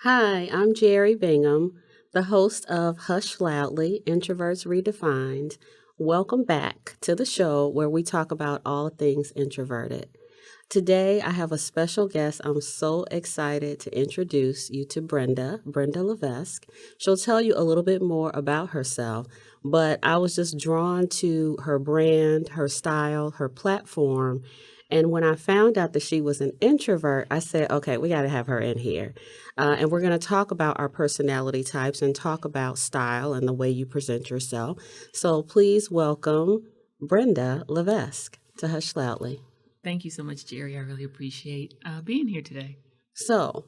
Hi, I'm Jerry Bingham, the host of Hush Loudly Introverts Redefined. Welcome back to the show where we talk about all things introverted. Today, I have a special guest. I'm so excited to introduce you to Brenda Levesque. She'll tell you a little bit more about herself, but I was just drawn to her brand, her style, her platform. And when I found out that she was an introvert, I said, okay, we got to have her in here. And we're going to talk about our personality types and talk about style and the way you present yourself. So please welcome Brenda Levesque to Hush Loudly. Thank you so much, Jerry. I really appreciate being here today. So,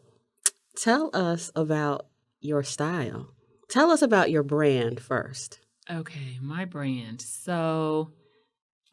tell us about your style. Tell us about your brand first. Okay, my brand. So,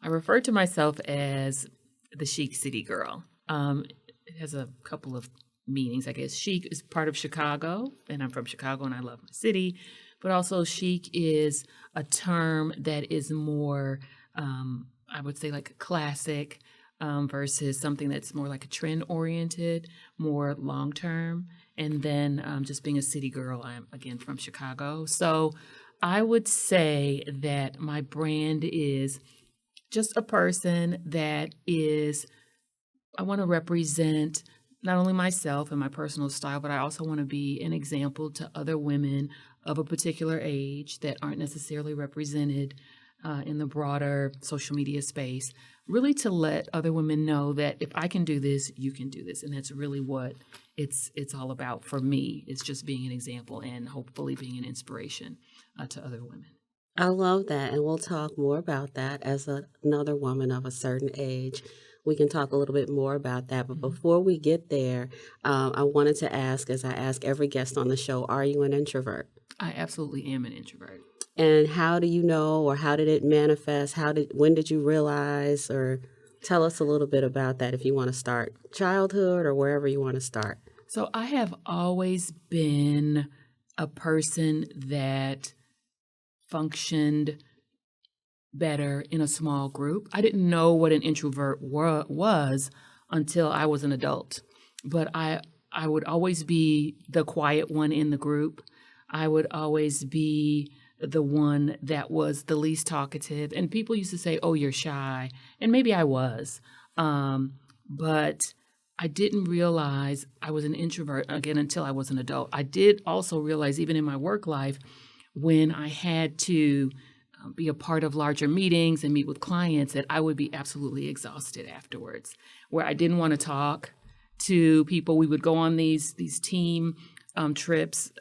I refer to myself as the Chic City Girl. It has a couple of meanings, I guess. Chic is part of Chicago, and I'm from Chicago and I love my city. But also, chic is a term that is more, I would say, like classic. Versus something that's more like a trend oriented, more long term. And then just being a city girl, I'm again from Chicago. So I would say that my brand is just a person that is, I want to represent not only myself and my personal style, but I also want to be an example to other women of a particular age that aren't necessarily represented in the broader social media space, really to let other women know that if I can do this, you can do this. And that's really what it's all about for me. It's just being an example and hopefully being an inspiration to other women. I love that, and we'll talk more about that as another woman of a certain age. We can talk a little bit more about that. But before we get there, I wanted to ask, as I ask every guest on the show, are you an introvert? I absolutely am an introvert. And how do you know, or how did it manifest? When did you realize, or tell us a little bit about that if you want to start childhood or wherever you want to start. So I have always been a person that functioned better in a small group. I didn't know what an introvert was until I was an adult. But I would always be the quiet one in the group. I would always be the one that was the least talkative. And people used to say, oh, you're shy. And maybe I was. But I didn't realize I was an introvert, again, until I was an adult. I did also realize, even in my work life, when I had to be a part of larger meetings and meet with clients, that I would be absolutely exhausted afterwards, where I didn't want to talk to people. We would go on these team trips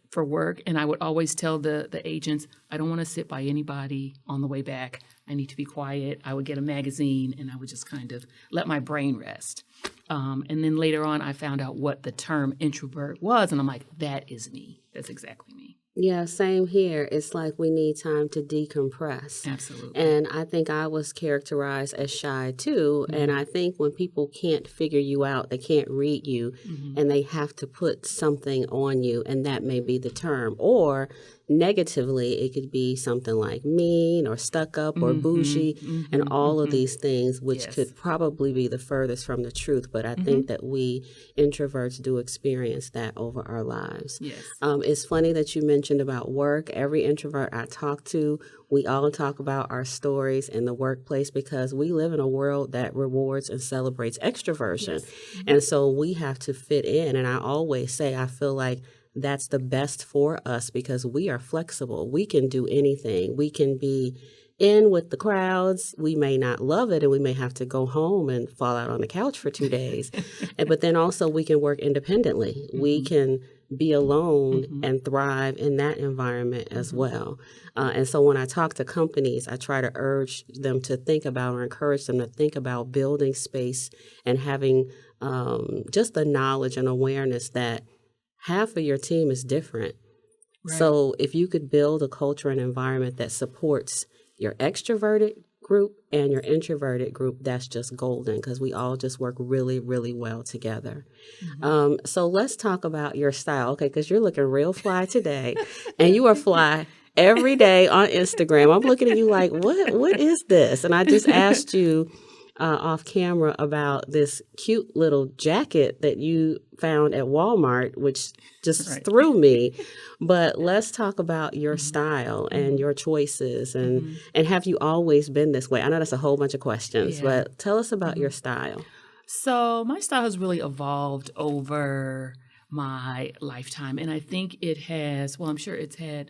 for work, and I would always tell the agents, I don't want to sit by anybody on the way back. I need to be quiet. I would get a magazine, and I would just kind of let my brain rest. And then later on, I found out what the term introvert was, and I'm like, that is me. That's exactly me. Yeah, same here. It's like we need time to decompress. Absolutely. And I think I was characterized as shy too. Mm-hmm. And I think when people can't figure you out, they can't read you, mm-hmm. and they have to put something on you, and that may be the term. Or negatively, it could be something like mean or stuck up or bougie, and all of these things, which could probably be the furthest from the truth. But I think that we introverts do experience that over our lives. Yes. It's funny that you mentioned about work. Every introvert I talk to, we all talk about our stories in the workplace because we live in a world that rewards and celebrates extroversion. Yes. And so we have to fit in. And I always say, I feel like that's the best for us because we are flexible. We can do anything. We can be in with the crowds. We may not love it and we may have to go home and fall out on the couch for 2 days. But then also we can work independently. We can be alone and thrive in that environment as well. And so when I talk to companies, I try to urge them to think about or encourage them to think about building space and having just the knowledge and awareness that half of your team is different. Right. So if you could build a culture and environment that supports your extroverted group and your introverted group, that's just golden because we all just work really, really well together. So let's talk about your style, okay, because you're looking real fly today, and you are fly every day on Instagram. I'm looking at you like, what is this? And I just asked you off camera about this cute little jacket that you found at Walmart, which just Right. threw me. But let's talk about your Mhm. style and Mhm. your choices, Mhm. and have you always been this way? I know that's a whole bunch of questions, Yeah. but tell us about your Mhm. style. So my style has really evolved over my lifetime. And I think it has, well, I'm sure it's had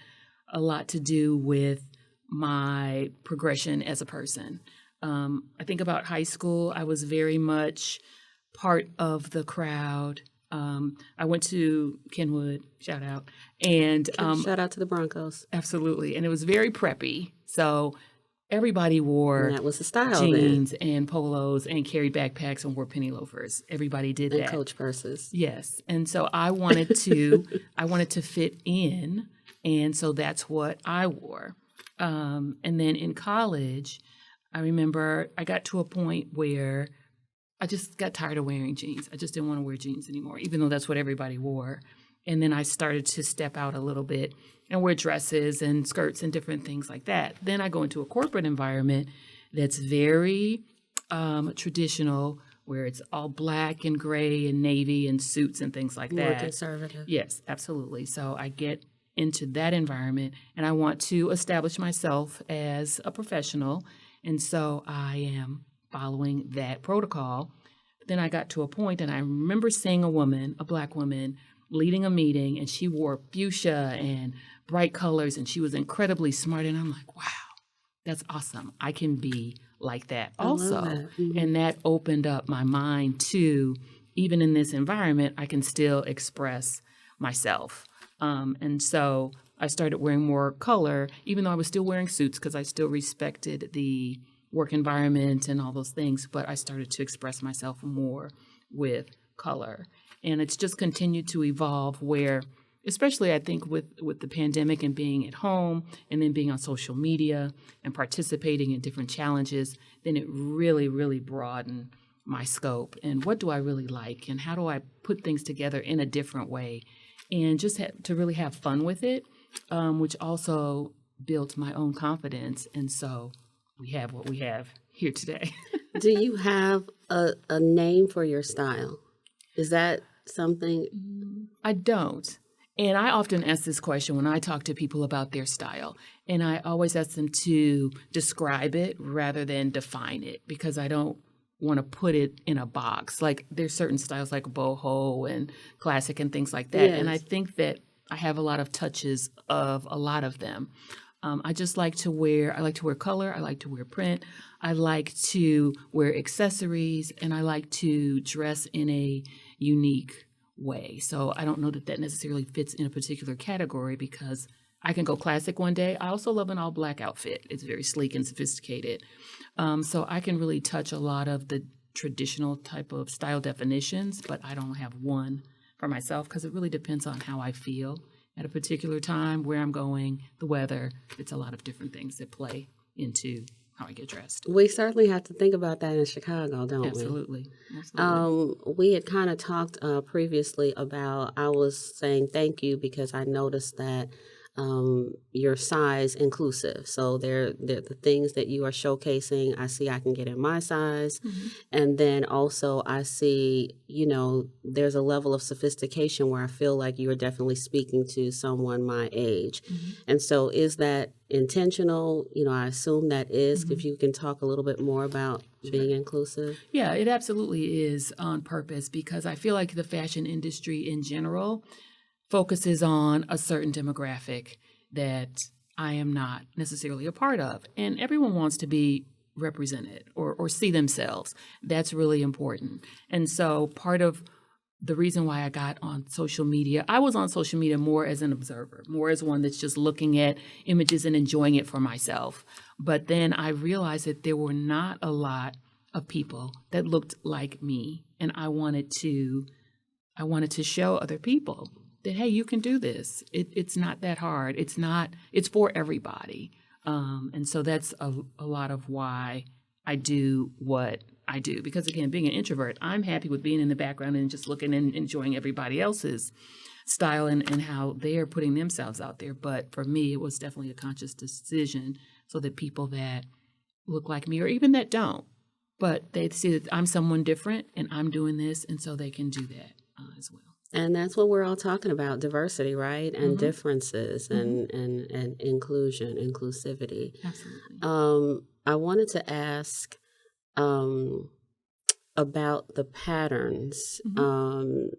a lot to do with my progression as a person. I think about high school, I was very much part of the crowd. I went to Kenwood, shout out, and Shout out to the Broncos. absolutely. And it was very preppy. So everybody And wore that was the style then. jeans and polos and carried backpacks and wore penny loafers. Everybody did And that. Coach purses. Yes. And so I wanted to fit in, and so that's what I wore. And then in college, I remember I got to a point where I just got tired of wearing jeans. I just didn't want to wear jeans anymore, even though that's what everybody wore. And then I started to step out a little bit and wear dresses and skirts and different things like that. Then I go into a corporate environment that's very traditional, where it's all black and gray and navy and suits and things like More that. conservative. Yes, absolutely. So I get into that environment and I want to establish myself as a professional. And so I am following that protocol. But then I got to a point and I remember seeing a woman, a black woman, leading a meeting, and she wore fuchsia and bright colors and she was incredibly smart. And I'm like, wow, that's awesome. I can be like that I love also. that. Mhm. And that opened up my mind to, even in this environment, I can still express myself. And so I started wearing more color, even though I was still wearing suits because I still respected the work environment and all those things, but I started to express myself more with color. And it's just continued to evolve where, especially I think with the pandemic and being at home and then being on social media and participating in different challenges, then it really, really broadened my scope and what do I really like and how do I put things together in a different way and just to really have fun with it, which also built my own confidence. And so we have what we have here today. Do you have a name for your style? Is that something? I don't. And I often ask this question when I talk to people about their style. And I always ask them to describe it rather than define it because I don't want to put it in a box. Like there's certain styles like boho and classic and things like that. Yes. And I think that I have a lot of touches of a lot of them. I just like to wear color. I like to wear print. I like to wear accessories and I like to dress in a unique way. So I don't know that that necessarily fits in a particular category because I can go classic one day. I also love an all black outfit. It's very sleek and sophisticated. So I can really touch a lot of the traditional type of style definitions, but I don't have one for myself because it really depends on how I feel at a particular time, where I'm going, the weather. It's a lot of different things that play into how I get dressed. We certainly have to think about that in Chicago, don't Absolutely. we? Absolutely. We had kind of talked previously about, I was saying thank you because I noticed that your size inclusive. So they're the things that you are showcasing, I see I can get in my size. And then also I see, there's a level of sophistication where I feel like you are definitely speaking to someone my age. And so is that intentional? I assume that is. If you can talk a little bit more about being inclusive. Yeah, it absolutely is on purpose because I feel like the fashion industry in general focuses on a certain demographic that I am not necessarily a part of. And everyone wants to be represented or see themselves. That's really important. And so part of the reason why I got on social media, I was on social media more as an observer, more as one that's just looking at images and enjoying it for myself. But then I realized that there were not a lot of people that looked like me. And I wanted to show other people that, hey, you can do this. It's not that hard. It's for everybody. And so that's a lot of why I do what I do. Because again, being an introvert, I'm happy with being in the background and just looking and enjoying everybody else's style and how they're putting themselves out there. But for me, it was definitely a conscious decision so that people that look like me or even that don't but they see that I'm someone different and I'm doing this, and so they can do that as well. And that's what we're all talking about, diversity, right? And differences and inclusion, inclusivity. Absolutely. I wanted to ask about the patterns.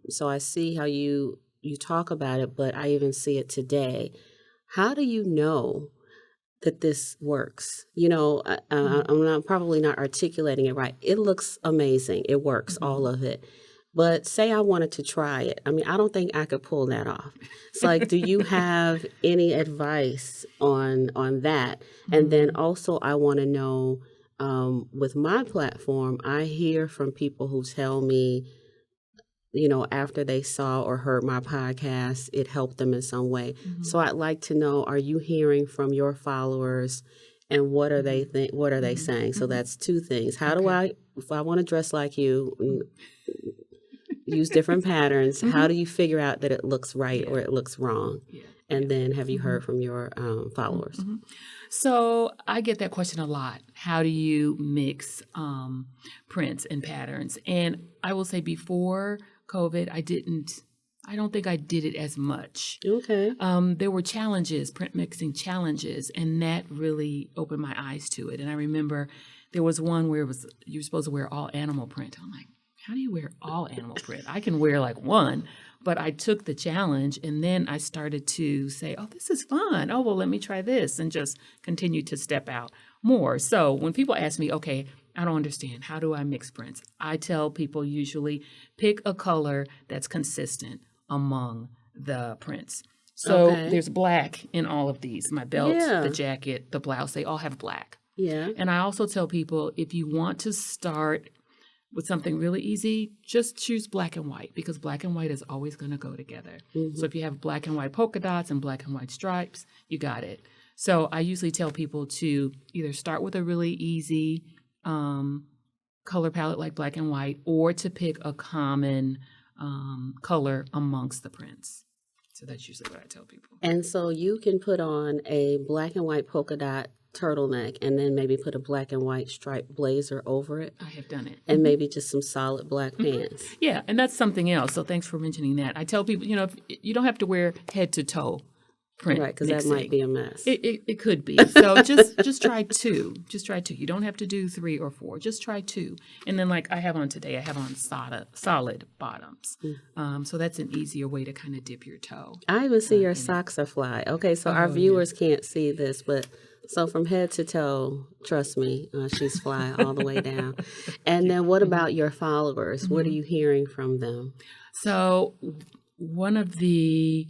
So I see how you talk about it, but I even see it today. How do you know that this works? I'm probably not articulating it right. It looks amazing. It works, all of it. But say I wanted to try it. I mean, I don't think I could pull that off. It's like, do you have any advice on that? And then also I want to know, with my platform, I hear from people who tell me, after they saw or heard my podcast, it helped them in some way. So I'd like to know, are you hearing from your followers, and what are they what are they saying? So that's two things. How do if I want to dress like you, use different patterns, how do you figure out that it looks right or it looks wrong? And then have you heard from your followers? So I get that question a lot. How do you mix prints and patterns? And I will say before COVID, I don't think I did it as much. Okay. There were challenges, print mixing challenges, and that really opened my eyes to it. And I remember there was one where you were supposed to wear all animal print. I'm like, how do you wear all animal print? I can wear like one, but I took the challenge, and then I started to say, oh, this is fun. Oh, well, let me try this, and just continue to step out more. So when people ask me, okay, I don't understand, how do I mix prints? I tell people usually pick a color that's consistent among the prints. So there's black in all of these. My belt, the jacket, the blouse, they all have black. Yeah. And I also tell people, if you want to start with something really easy, just choose black and white, because black and white is always going to go together. So if you have black and white polka dots and black and white stripes, you got it. So I usually tell people to either start with a really easy color palette like black and white, or to pick a common color amongst the prints. So that's usually what I tell people. And so you can put on a black and white polka dot turtleneck and then maybe put a black and white striped blazer over it. I have done it. And maybe just some solid black pants. Yeah, and that's something else. So thanks for mentioning that. I tell people, if you don't have to wear head to toe print. Right, because that might be a mess. It could be. So just try two. Just try two. You don't have to do 3 or 4. Just try 2. And then like I have on today, I have on solid bottoms. So that's an easier way to kind of dip your toe. I even see your socks are fly. Okay, so our viewers can't see this, but so from head to toe, trust me, she's fly all the way down. And then what about your followers? What are you hearing from them? So one of the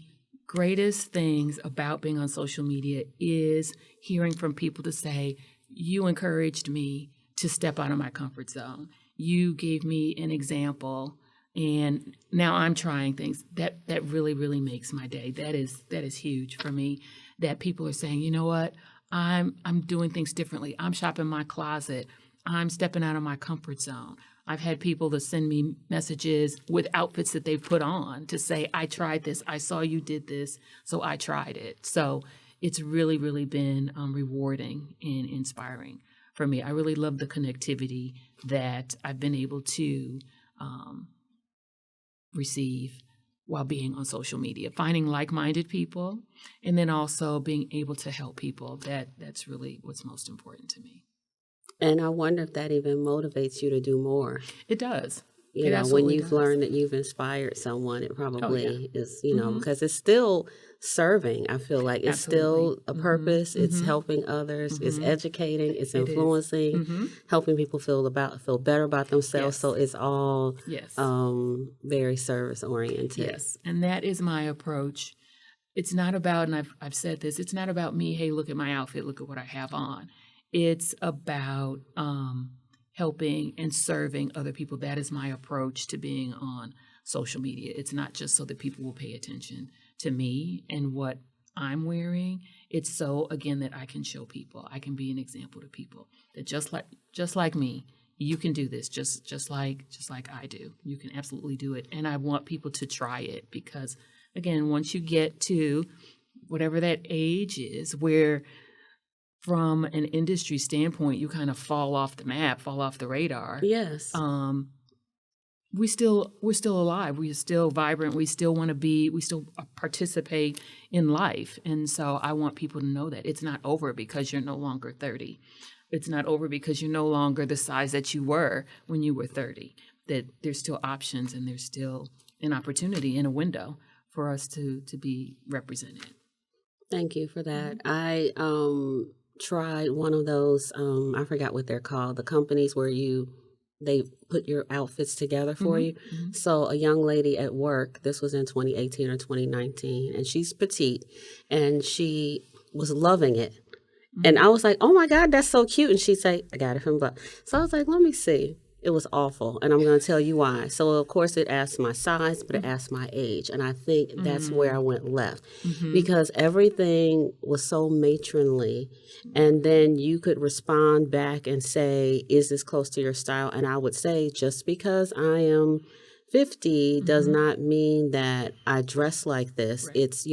greatest things about being on social media is hearing from people to say, you encouraged me to step out of my comfort zone. You gave me an example, and now I'm trying things. That really, really makes my day. That is huge for me, that people are saying, you know what? I'm doing things differently. I'm shopping my closet. I'm stepping out of my comfort zone. I've had people that send me messages with outfits that they've put on to say, I tried this. I saw you did this, so I tried it. So it's really, really been rewarding and inspiring for me. I really love the connectivity that I've been able to receive while being on social media, finding like-minded people, and then also being able to help people. That's really what's most important to me. And I wonder if that even motivates you to do more. It does. You know, when you've learned that you've inspired someone, it probably is, because it's still serving. I feel like it's still a purpose. It's helping others. It's educating. It's influencing, helping people feel better about themselves. So it's all very service oriented. Yes, and that is my approach. It's not about, and I've said this, it's not about me, hey, look at my outfit, look at what I have on. It's about helping and serving other people. That is my approach to being on social media. It's not just so that people will pay attention to me and what I'm wearing. It's so, again, that I can show people, I can be an example to people that just like me, you can do this just like I do. You can absolutely do it. And I want people to try it because, again, once you get to whatever that age is where from an industry standpoint, you kind of fall off the map, fall off the radar. Yes. We're still alive. We're still vibrant. We still want to be. We still participate in life. And so I want people to know that it's not over because you're no longer 30. It's not over because you're no longer the size that you were when you were 30. That there's still options and there's still an opportunity and a window for us to be represented. Thank you for that. I tried one of those, I forgot what they're called, the companies where they put your outfits together for you. So a young lady at work, this was in 2018 or 2019, and she's petite, and she was loving it. And I was like, oh my God, that's so cute. And she'd say, I got it from Buck. So I was like, let me see. It was awful. And I'm going to tell you why. So, of course, it asked my size, but it asked my age. And I think that's where I went left because everything was so matronly. And then you could respond back and say, is this close to your style? And I would say, just because I am 50 does not mean that I dress like this. Right. It's,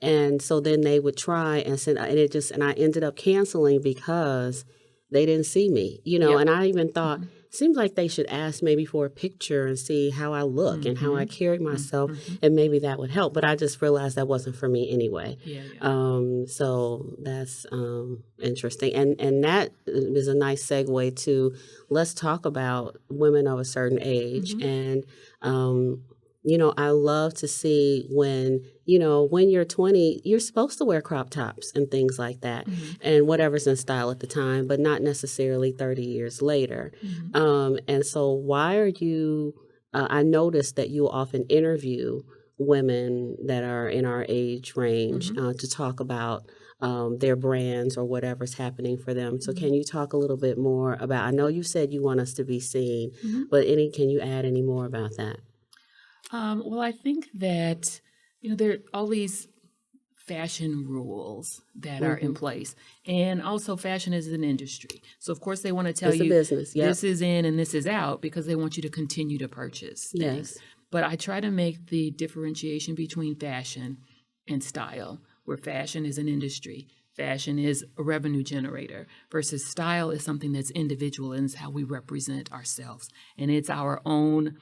and so then they would try and send, and I ended up canceling because they didn't see me, and I even thought, seems like they should ask maybe for a picture and see how I look and how I carry myself, and maybe that would help. But I just realized that wasn't for me anyway. So that's interesting. And that is a nice segue to let's talk about women of a certain age. And, I love to see when you're 20, you're supposed to wear crop tops and things like that and whatever's in style at the time, but not necessarily 30 years later. And so why are you, I noticed that you often interview women that are in our age range to talk about their brands or whatever's happening for them. So can you talk a little bit more about, I know you said you want us to be seen, but can you add any more about that? Well, I think that, there are all these fashion rules that are in place. And also fashion is an industry. So, of course, they want to tell you business. This is in and this is out because they want you to continue to purchase things. Yes. But I try to make the differentiation between fashion and style, where fashion is an industry. Fashion is a revenue generator versus style is something that's individual and it's how we represent ourselves. And it's our own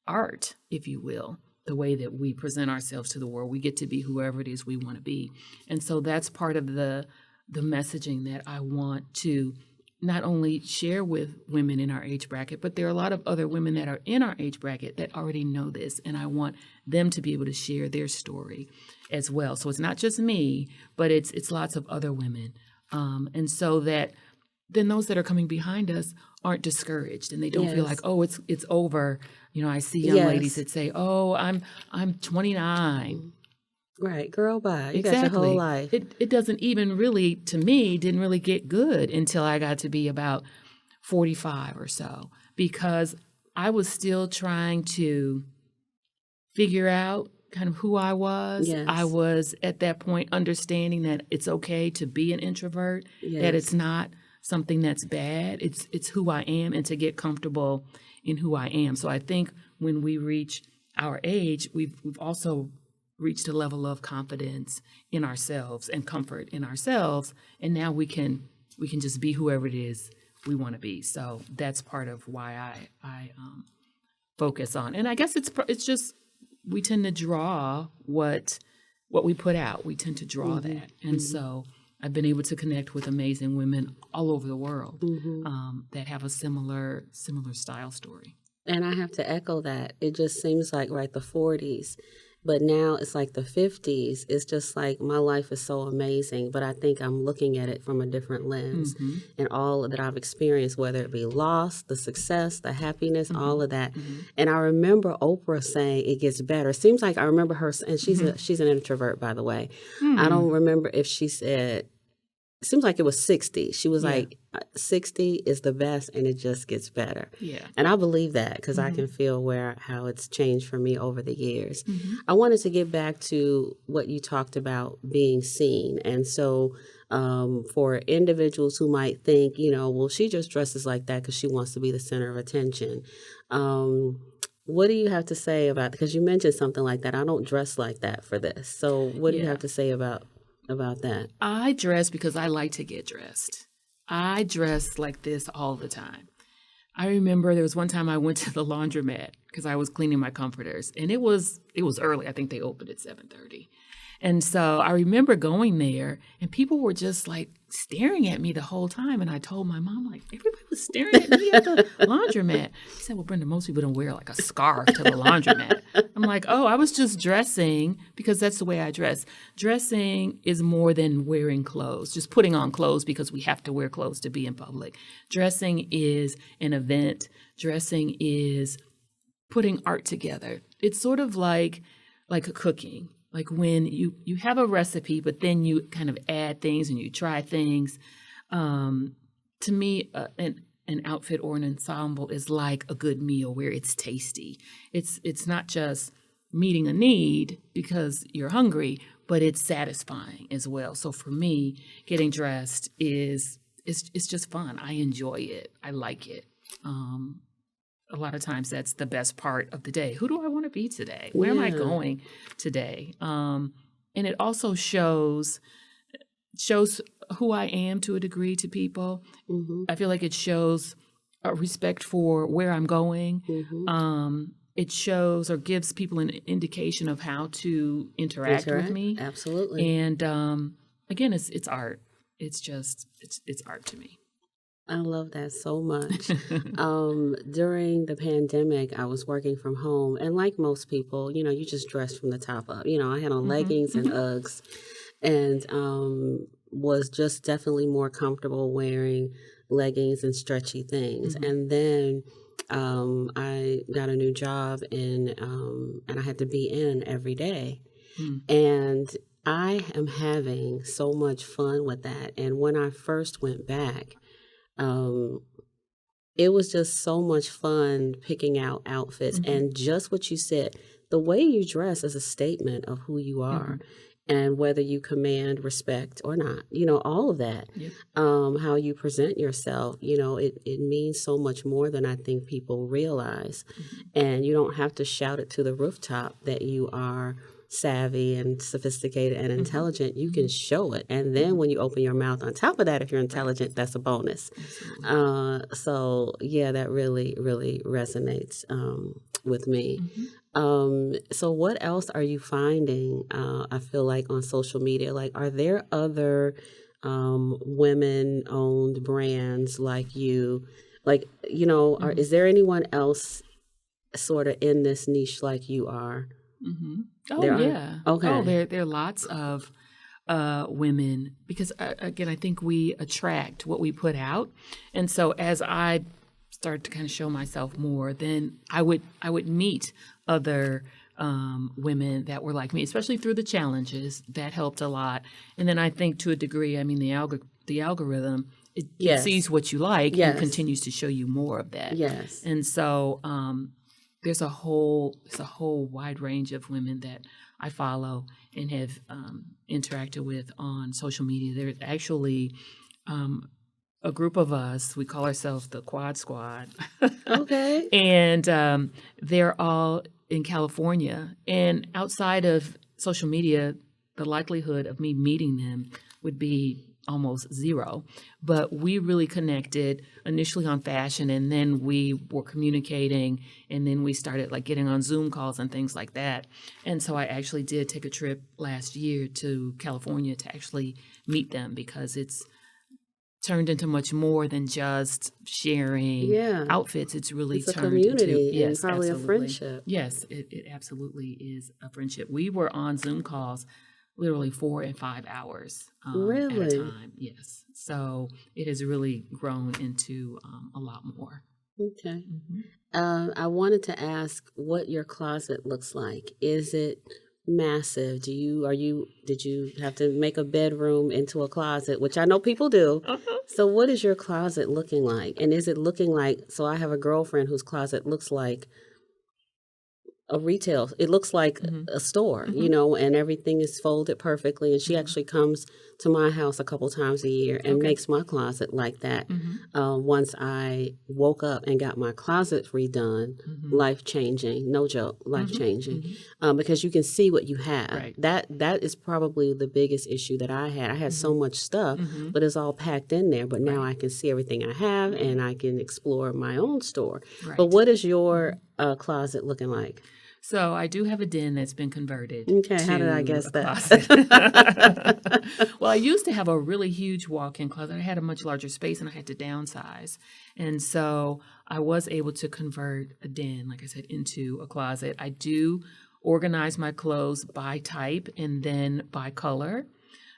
art, if you will, the way that we present ourselves to the world. We get to be whoever it is we want to be. And so that's part of the messaging that I want to not only share with women in our age bracket, but there are a lot of other women that are in our age bracket that already know this, and I want them to be able to share their story as well. So it's not just me, but it's lots of other women. And so that then those that are coming behind us aren't discouraged and they don't feel like, oh, it's over. I see young ladies that say, oh, I'm 29. Right. Girl, bye. You got your whole life. It doesn't even really, to me, didn't really get good until I got to be about 45 or so, because I was still trying to figure out kind of who I was. Yes. I was at that point understanding that it's okay to be an introvert, that it's not something that's bad. It's who I am, and to get comfortable in who I am. So I think when we reach our age, we've also reached a level of confidence in ourselves and comfort in ourselves, and now we can just be whoever it is we want to be. So that's part of why I focus on. And I guess it's just we tend to draw what we put out. We tend to draw that, and so I've been able to connect with amazing women all over the world that have a similar style story. And I have to echo that. It just seems like, right, the 40s, but now it's like the 50s. It's just like my life is so amazing, but I think I'm looking at it from a different lens. And all that I've experienced, whether it be loss, the success, the happiness, all of that. And I remember Oprah saying it gets better. It seems like I remember her, and she's an introvert, by the way. I don't remember if she said, it seems like it was 60. She was like, 60 is the best and it just gets better. Yeah. And I believe that because I can feel how it's changed for me over the years. I wanted to get back to what you talked about being seen. And so for individuals who might think, well, she just dresses like that because she wants to be the center of attention. What do you have to say about, because you mentioned something like that, I don't dress like that for this. So what do you have to say about about that? I dress because I like to get dressed. I dress like this all the time. I remember there was one time I went to the laundromat because I was cleaning my comforters, and it was early. I think they opened at 7:30. And so I remember going there, and people were just like staring at me the whole time. And I told my mom, like, everybody was staring at me at the laundromat. She said, well, Brenda, most people don't wear like a scarf to the laundromat. I'm like, oh, I was just dressing because that's the way I dress. Dressing is more than wearing clothes, just putting on clothes because we have to wear clothes to be in public. Dressing is an event. Dressing is putting art together. It's sort of like a cooking. Like when you have a recipe, but then you kind of add things and you try things. To me, an outfit or an ensemble is like a good meal where it's tasty. It's not just meeting a need because you're hungry, but it's satisfying as well. So for me, getting dressed it's just fun. I enjoy it. I like it. A lot of times that's the best part of the day. Who do I want to be today? Where am I going today? And it also shows who I am to a degree to people. Mm-hmm. I feel like it shows a respect for where I'm going. Mm-hmm. It shows or gives people an indication of how to interact with me. Absolutely. And again, it's art. It's art to me. I love that so much. During the pandemic, I was working from home, and like most people, you just dress from the top up. I had on leggings and Uggs, and was just definitely more comfortable wearing leggings and stretchy things. Mm-hmm. And then I got a new job, and I had to be in every day. And I am having so much fun with that. And when I first went back, it was just so much fun picking out outfits. Mm-hmm. And just what you said, the way you dress is a statement of who you are. Mm-hmm. And whether you command respect or not, all of that. Yep. How you present yourself, it means so much more than I think people realize. Mm-hmm. And you don't have to shout it to the rooftop that you are savvy and sophisticated and intelligent. You can show it, and then when you open your mouth on top of that, if you're intelligent, that's a bonus. So yeah, that really resonates with me. So what else are you finding, I feel like, on social media? Like, are there other women-owned brands like you? Like, is there anyone else sort of in this niche like you are? Mm-hmm. Oh, yeah. Okay. Oh, there are lots of women because, again, I think we attract what we put out. And so as I started to kind of show myself more, then I would meet other women that were like me, especially through the challenges. That helped a lot. And then I think to a degree, I mean, the algorithm, it sees what you like and continues to show you more of that. Yes. And so there's a whole wide range of women that I follow and have interacted with on social media. There's actually a group of us. We call ourselves the Quad Squad. Okay. And they're all in California. And outside of social media, the likelihood of me meeting them would be almost zero. But we really connected initially on fashion, and then we were communicating, and then we started like getting on Zoom calls and things like that. And so I actually did take a trip last year to California to actually meet them because it's turned into much more than just sharing outfits. It's really turned a community into and probably absolutely. A friendship. Yes, it absolutely is a friendship. We were on Zoom calls literally 4 and 5 hours at a time. Yes. So it has really grown into a lot more. Okay. Mm-hmm. I wanted to ask what your closet looks like. Is it massive? Did you have to make a bedroom into a closet, which I know people do. So what is your closet looking like? And is it looking like, so I have a girlfriend whose closet looks like a retail. It looks like a store, you know, and everything is folded perfectly. And she actually comes to my house a couple times a year and makes my closet like that. Once I woke up and got my closet redone, life changing, no joke, life changing, because you can see what you have. Right. That is probably the biggest issue that I had. I had so much stuff, but it's all packed in there. But now I can see everything I have, and I can explore my own store. Right. But what is your closet looking like? So I do have a den that's been converted. Okay, how did I to guess a that? closet. Well, I used to have a really huge walk-in closet. I had a much larger space and I had to downsize. And so I was able to convert a den, like I said, into a closet. I do organize my clothes by type and then by color.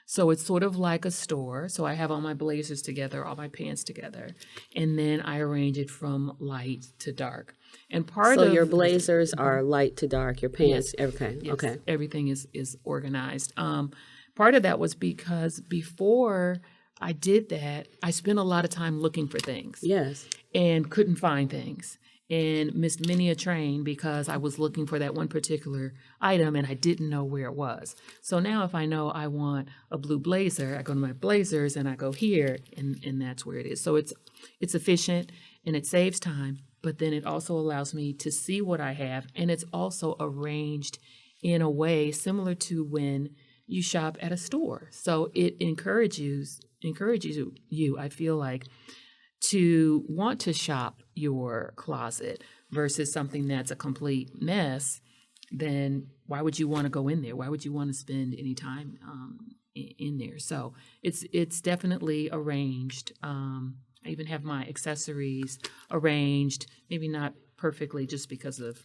So it's sort of like a store. So I have all my blazers together, all my pants together, and then I arrange it from light to dark. And part So of your blazers are light to dark, your pants, okay, Yes, okay. everything is organized. Part of that was because before I did that, I spent a lot of time looking for things Yes. and couldn't find things and missed many a train because I was looking for that one particular item and I didn't know where it was. So now if I know I want a blue blazer, I go to my blazers and I go here and that's where it is. So it's efficient and it saves time, but then it also allows me to see what I have, and it's also arranged in a way similar to when you shop at a store. So it encourages you, I feel like, to want to shop your closet versus something that's a complete mess. Then why would you want to go in there? Why would you want to spend any time in there? So it's definitely arranged. I even have my accessories arranged, maybe not perfectly just because of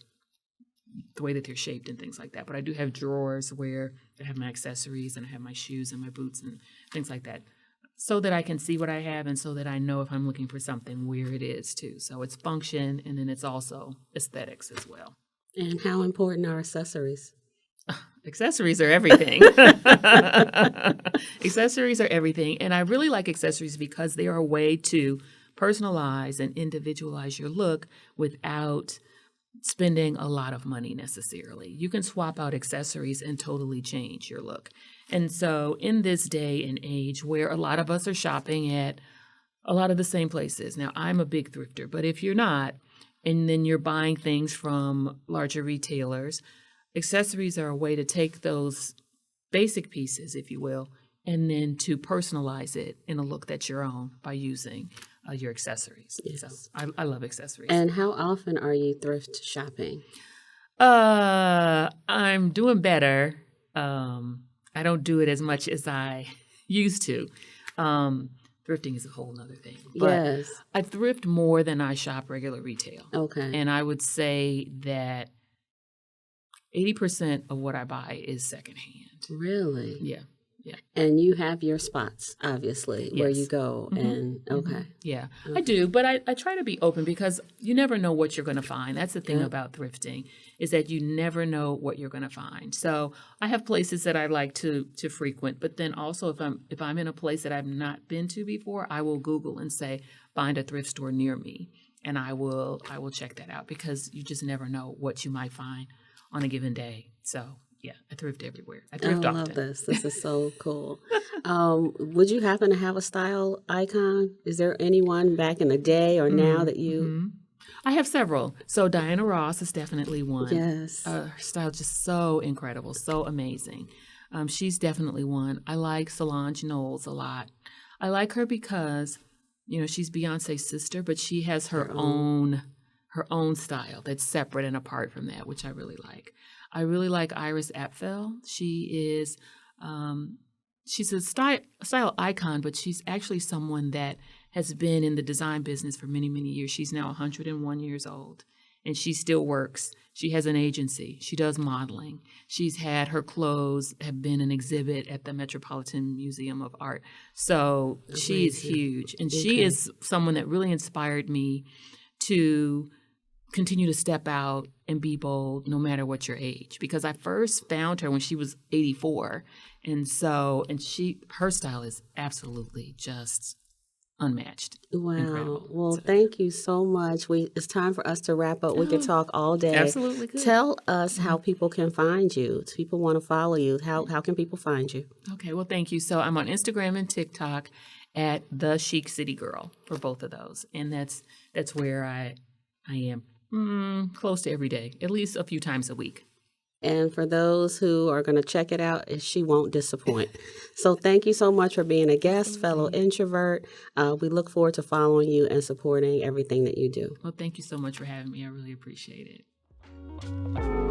the way that they're shaped and things like that. But I do have drawers where I have my accessories and I have my shoes and my boots and things like that, so that I can see what I have and so that I know if I'm looking for something where it is too. So it's function and then it's also aesthetics as well. And how important are accessories? Accessories are everything. Accessories are everything. And I really like accessories because they are a way to personalize and individualize your look without spending a lot of money necessarily. You can swap out accessories and totally change your look. And so in this day and age where a lot of us are shopping at a lot of the same places. Now, I'm a big thrifter, but if you're not, and then you're buying things from larger retailers, accessories are a way to take those basic pieces, if you will, and then to personalize it in a look that's your own by using your accessories. Yes. So I love accessories. And how often are you thrift shopping? I'm doing better. I don't do it as much as I used to. Thrifting is a whole nother thing. But Yes. I thrift more than I shop regular retail. Okay. And I would say that 80% of what I buy is secondhand. Really? Yeah. And you have your spots, obviously, where Yes. you go. And okay. Yeah, I do. But I try to be open because you never know what you're going to find. That's the thing Yeah. about thrifting, is that you never know what you're going to find. So I have places that I like to frequent, but then also if I'm in a place that I've not been to before, I will Google and say, find a thrift store near me. And I will check that out because you just never know what you might find on a given day. So yeah, I thrift everywhere. I thrift I often. love this. This is so cool. Would you happen to have a style icon? Is there anyone back in the day or now that you? I have several. So Diana Ross is definitely one. Yes. Her style is just so incredible, so amazing. She's definitely one. I like Solange Knowles a lot. I like her because, she's Beyonce's sister, but she has her own style that's separate and apart from that, which I really like. I really like Iris Apfel. She is, she's a style icon, but she's actually someone that has been in the design business for many, many years. She's now 101 years old, and she still works. She has an agency. She does modeling. She's had her clothes have been an exhibit at the Metropolitan Museum of Art. So she is huge, and she is someone that really inspired me to continue to step out and be bold no matter what your age, because I first found her when she was 84, and her style is absolutely just unmatched. Wow. Incredible. Well, So, thank you so much. It's time for us to wrap up. We could Oh, talk all day. absolutely good. Tell us how people can find you. If people want to follow you, how can people find you? Okay, well, thank you. So I'm on Instagram and TikTok at the Chic City Girl for both of those, and that's where I am close to every day, at least a few times a week. And for those who are going to check it out, she won't disappoint. So thank you so much for being a guest, fellow introvert. We look forward to following you and supporting everything that you do. Well, thank you so much for having me. I really appreciate it.